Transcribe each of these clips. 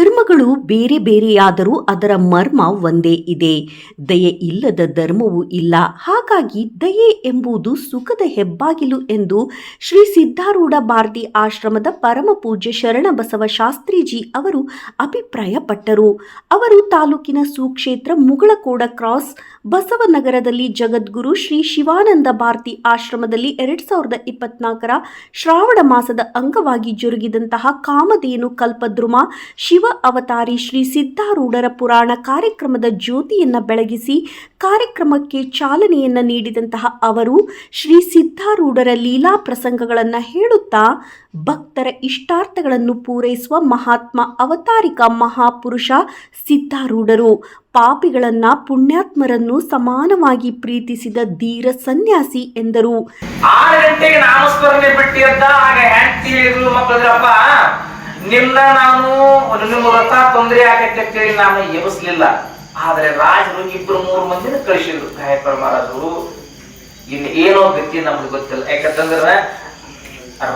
ಧರ್ಮಗಳು ಬೇರೆ ಬೇರೆಯಾದರೂ ಅದರ ಮರ್ಮ ಒಂದೇ ಇದೆ. ದಯೆ ಇಲ್ಲದ ಧರ್ಮವೂ ಇಲ್ಲ. ಹಾಗಾಗಿ ದಯೆ ಎಂಬುದು ಸುಖದ ಹೆಬ್ಬಾಗಿಲು ಎಂದು ಶ್ರೀ ಸಿದ್ಧಾರೂಢ ಭಾರತಿ ಆಶ್ರಮದ ಪರಮ ಪೂಜ್ಯ ಶರಣಬಸವ ಶಾಸ್ತ್ರೀಜಿ ಅವರು ಅಭಿಪ್ರಾಯಪಟ್ಟರು. ಅವರು ತಾಲೂಕಿನ ಸುಕ್ಷೇತ್ರ ಮುಗಳಕೋಡ ಕ್ರಾಸ್ ಬಸವನಗರದಲ್ಲಿ ಜಗದ್ಗುರು ಶ್ರೀ ಶಿವಾನಂದ ಭಾರತಿ ಆಶ್ರಮದಲ್ಲಿ 2024ರ ಶ್ರಾವಣ ಮಾಸದ ಅಂಗವಾಗಿ ಜರುಗಿದಂತಹ ಕಾಮಧೇನು ಕಲ್ಪದ್ರುಮ ಶಿವ ಅವತಾರಿ ಶ್ರೀ ಸಿದ್ಧಾರೂಢರ ಪುರಾಣ ಕಾರ್ಯಕ್ರಮದ ಜ್ಯೋತಿಯನ್ನ ಬೆಳಗಿಸಿ ಕಾರ್ಯಕ್ರಮಕ್ಕೆ ಚಾಲನೆಯನ್ನ ನೀಡಿದಂತಹ ಅವರು ಶ್ರೀ ಸಿದ್ಧಾರೂಢರ ಲೀಲಾ ಪ್ರಸಂಗಗಳನ್ನು ಹೇಳುತ್ತಾ ಭಕ್ತರ ಇಷ್ಟಾರ್ಥಗಳನ್ನು ಪೂರೈಸುವ ಮಹಾತ್ಮ ಅವತಾರಿಕ ಮಹಾಪುರುಷ ಸಿದ್ಧಾರೂಢರು, ಪಾಪಿಗಳನ್ನ ಪುಣ್ಯಾತ್ಮರನ್ನು ಸಮಾನವಾಗಿ ಪ್ರೀತಿಸಿದ ಧೀರ ಸನ್ಯಾಸಿ ಎಂದರು. 6 ಗಂಟೆಗೆ ನಾಮಸ್ಮರಣೆ ಬಿಟ್ಟಿ ಅಂತ ಆಗ ಹೆಂಡತಿ ಹೇಳಿದ್ರು, ಮಕ್ಕಳಪ್ಪ ನಿನ್ನ ನಾನು ನಿಮ್ಮ ವ್ರತ ತೊಂದರೆ ಆಗತ್ತೆ ಅಂತೇಳಿ ನಾನು ಎಬ್ಬಿಸ್ಲಿಲ್ಲ. ಆದ್ರೆ ರಾಜರು 2-3 ಮಂದಿನ ಕಳಿಸಿದ್ರು. ಗಾಯಕರ ಮಹಾರಾಜರು ಇನ್ನು ಏನೋ ಗತಿ ನಮ್ಗೆ ಗೊತ್ತಿಲ್ಲ. ಯಾಕಂತಂದ್ರೆ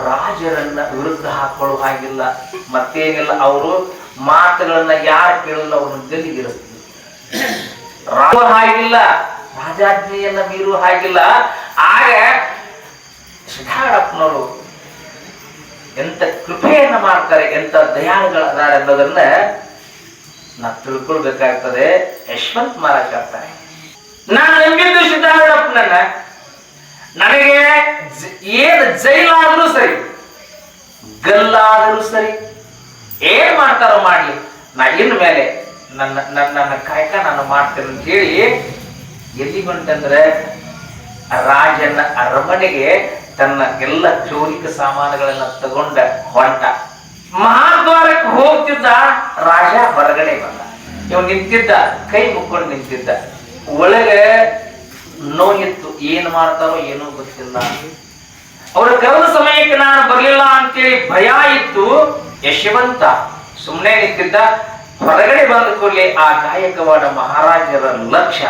ರಾಜರನ್ನ ವಿರುದ್ಧ ಹಾಕೊಳ್ಳೋ ಹಾಗಿಲ್ಲ, ಮತ್ತೇನಿಲ್ಲ. ಅವರು ಮಾತುಗಳನ್ನ ಯಾರು ಕೇಳಲ್ಲ, ಅವ್ರನ್ನ ಗಲ್ಲಿಗಿರಿಸ್ತಿದ್ರು. ರಾಜ ಹಾಗಿಲ್ಲ, ರಾಜಾಜ್ಞೆಯನ್ನ ಮೀರುವ ಹಾಗಿಲ್ಲ. ಆಗ ಸಿದ್ಧಾರೂಢಪ್ಪನವರು ಎಂತ ಕೃಪೆಯನ್ನ ಮಾಡ್ತಾರೆ, ಎಂತ ದಯಾಳುಗಳಾದಾರೆ ಅನ್ನೋದನ್ನ ನಾವು ತಿಳ್ಕೊಳ್ಬೇಕಾಗ್ತದೆ. ಯಶವಂತ್ ಮಹಾರಾಜ್ ಹೇಳ್ತಾರೆ, ನಾನು ನಂಬಿದ್ದು ಸಿದ್ಧಾರೂಢಪ್ಪನನ್ನ, ನನಗೆ ಏನು ಜೈಲಾದರೂ ಸರಿ, ಗಲ್ಲಾದರೂ ಸರಿ, ಏನ್ ಮಾಡ್ತಾರೋ ಮಾಡ್ಲಿ, ನಾ ಇನ್ ಮೇಲೆ ನನ್ನ ಕಾಯಕ ನಾನು ಮಾಡ್ತೇನೆ ಅಂತ ಹೇಳಿ ಎಲ್ಲಿ ಹೊಂಟಂದ್ರೆ ರಾಜನ ಅರಮನೆಗೆ ತನ್ನ ಎಲ್ಲ ಚೌರಿಕ ಸಾಮಾನುಗಳನ್ನ ತಗೊಂಡ ಹೊಂಟ. ಮಹಾದ್ವಾರಕ್ಕೆ ಹೋಗ್ತಿದ್ದ ರಾಜ ಹೊರಗಡೆ ಬಂದ. ಇವ್ ನಿಂತಿದ್ದ, ಕೈ ಮುಕ್ಕೊಂಡು ನಿಂತಿದ್ದ. ಒಳಗೆ ನೋಯಿತ್ತು, ಏನ್ ಮಾಡ್ತಾರೋ ಏನೋ ಗೊತ್ತಿಲ್ಲ. ಅವರ ಕರೆದ ಸಮಯಕ್ಕೆ ನಾನು ಬರ್ಲಿಲ್ಲ ಅಂತೇಳಿ ಭಯ ಇತ್ತು. ಯಶವಂತ ಸುಮ್ಮನೆ ನಿಂತಿದ್ದ. ಹೊರಗಡೆ ಬಂದ ಕೂಡಲೇ ಆ ಗಾಯಕವಾಡ ಮಹಾರಾಜರ ಲಕ್ಷ್ಯ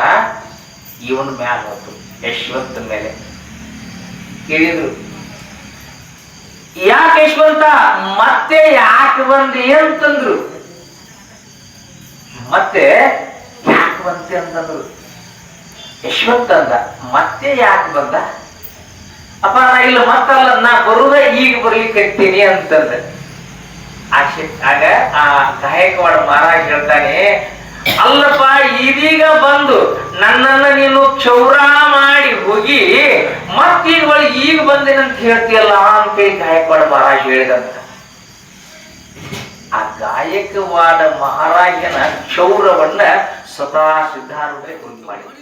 ಇವನ ಮ್ಯಾಲ ಹೋತು, ಯಶವಂತ ಮೇಲೆ. ಕೇಳಿದ್ರು, ಯಾಕೆ ಯಶವಂತ ಮತ್ತೆ ಯಾಕೆ ಬಂದಿ ಅಂತಂದ್ರು. ಮತ್ತೆ ಯಾಕೆ ಬಂತೆ ಅಂತಂದ್ರು. ಯಶವಂತ ಅಂದ, ಮತ್ತೆ ಯಾಕೆ ಬಂದ? ಅಪ್ಪ ನಾ ಇಲ್ಲ ಮತ್ತಲ್ಲ, ನಾ ಬರುದ ಈಗ ಬರ್ಲಿಕ್ಕೆ ಅಂತಂದ್ರೆ. ಆಗ ಆ ಗಾಯಕವಾಡ ಮಹಾರಾಜ್ ಹೇಳ್ತಾನೆ, ಅಲ್ಲಪ್ಪ ಇದೀಗ ಬಂದು ನನ್ನನ್ನ ನೀನು ಕ್ಷೌರ ಮಾಡಿ ಹೋಗಿ ಮತ್ತೀಗ ಈಗ ಬಂದೇನಂತ ಹೇಳ್ತೀಯಲ್ಲ ಅಂತೇಳಿ ಗಾಯಕವಾಡ ಮಹಾರಾಜ್ ಹೇಳಿದಂತ. ಆ ಗಾಯಕವಾಡ ಮಹಾರಾಜನ ಕ್ಷೌರವನ್ನ ಸ್ವತಃ ಸಿದ್ಧಾರೂಢರೇ ಕುರಿತು ಮಾಡಿ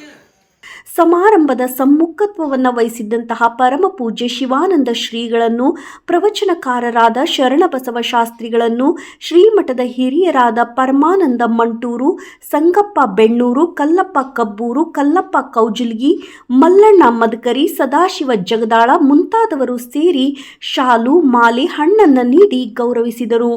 ಸಮಾರಂಭದ ಸಮ್ಮುಖತ್ವವನ್ನು ವಹಿಸಿದ್ದಂತಹ ಪರಮ ಪೂಜ್ಯ ಶಿವಾನಂದ ಶ್ರೀಗಳನ್ನು, ಪ್ರವಚನಕಾರರಾದ ಶರಣಬಸವ ಶಾಸ್ತ್ರಿಗಳನ್ನು, ಶ್ರೀಮಠದ ಹಿರಿಯರಾದ ಪರಮಾನಂದ ಮಂಟೂರು, ಸಂಗಪ್ಪ ಬೆಣ್ಣೂರು, ಕಲ್ಲಪ್ಪ ಕಬ್ಬೂರು, ಕಲ್ಲಪ್ಪ ಕೌಜಲ್ಗಿ, ಮಲ್ಲಣ್ಣ ಮದಕರಿ, ಸದಾಶಿವ ಜಗದಾಳ ಮುಂತಾದವರು ಸೇರಿ ಶಾಲು, ಮಾಲೆ, ಹಣ್ಣನ್ನು ನೀಡಿ ಗೌರವಿಸಿದರು.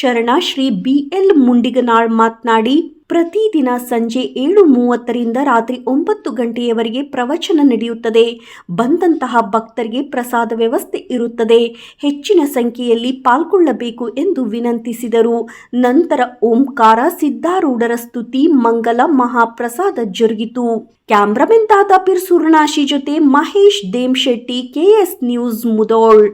ಶರಣ ಶ್ರೀ BL ಮುಂಡಿಗನಾಳ್ ಮಾತನಾಡಿ, ಪ್ರತಿದಿನ ಸಂಜೆ 7:30ರಿಂದ ರಾತ್ರಿ 9 ಗಂಟೆಯವರೆಗೆ ಪ್ರವಚನ ನಡೆಯುತ್ತದೆ. ಬಂದಂತಹ ಭಕ್ತರಿಗೆ ಪ್ರಸಾದ ವ್ಯವಸ್ಥೆ ಇರುತ್ತದೆ. ಹೆಚ್ಚಿನ ಸಂಖ್ಯೆಯಲ್ಲಿ ಪಾಲ್ಗೊಳ್ಳಬೇಕು ಎಂದು ವಿನಂತಿಸಿದರು. ನಂತರ ಓಂಕಾರ, ಸಿದ್ಧಾರೂಢರ ಸ್ತುತಿ, ಮಂಗಲ, ಮಹಾಪ್ರಸಾದ ಜರುಗಿತು. ಕ್ಯಾಮ್ರಾಮನ್ ದಾದಾಪೀರ್ ಸುರ್ಣಾಶಿ ಜೊತೆ ಮಹೇಶ್ ದೇಮ್ಶೆಟ್ಟಿ, KS ನ್ಯೂಸ್ ಮುಧೋಳ್.